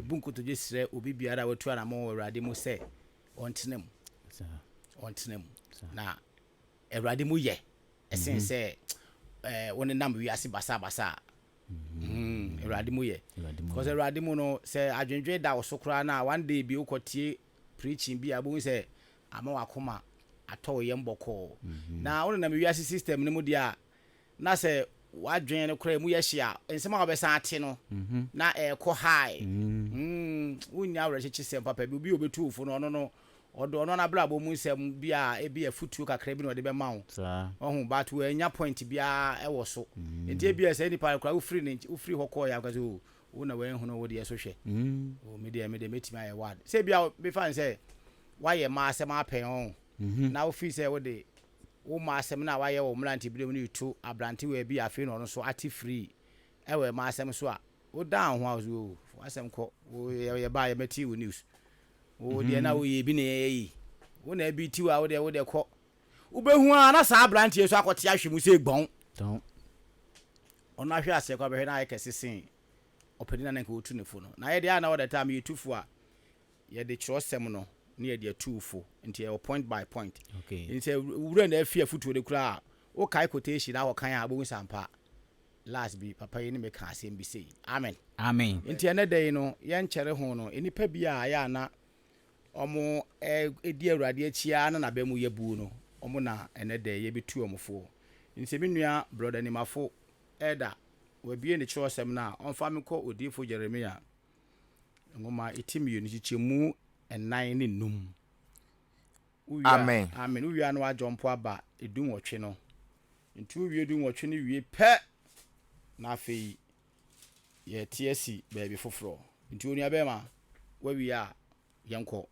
bunko to jesre obi biara watu ana mo awurade mu se ontenem na awurade mu ye esen se woni nam wiase basa awurade mu ye because awurade mu no se adwendwe da osokora na one day bi ukotie preaching bi abun se AMOAKO atọ ye mbọkọ na woni nam wiase system ne mu dia na se wadwen ne kra mu ye hia ensema obesa ate no na ekọ high unya awrechi sem papa bi obetu ufo no no odo no na blabo mu nsem bia e bia futu kakra bi no de be ma wo ohun but we nya point bia e wo so enti bia se ni pa kra u free hoko ya kazo wo na we hu no wo de so hwe o me de metima ye wad se bia be fan se waye ma asem apen on na wo fi se wo de wo ma asem na waye wo mlanti bi mu tu abranti we bia afi no so ati free e we ma asem so a wo down ho aso asem ko wo ye ba ye meti wo news o de na wo ye bi na yi wo na bi ti wa wo de ko wo behu a na sa abrantie so akote ahwe mu se gbon don ona hwe ase kwa be na ye kesesen opedina na nka otu ne fo no na ye de na wo de time ye tufu a ye de kyerosem no na ye de tufu nti ye point by point okay nti wura na afia futu de kura o kai quotation na wo kan a bo sampa last bi papa ye ni me ka asem bi sei amen nti ene dey no ye nkyere ho no enipa bi a ya na omo edi awurade achia na ba mu yebu no omo na ene dey ye bitu omfo nti bi nua brother ni mafo eda we bie ne kyerosem na onfa me ko odifo Jeremia ngoma itimi ni chichemu enan ne num amen uwia no ajompo aba edun wotwe no nti uwie edun wotwe ne wie pe na afei ye tiesi baabi foforo nti onua be ma wa wi a yenko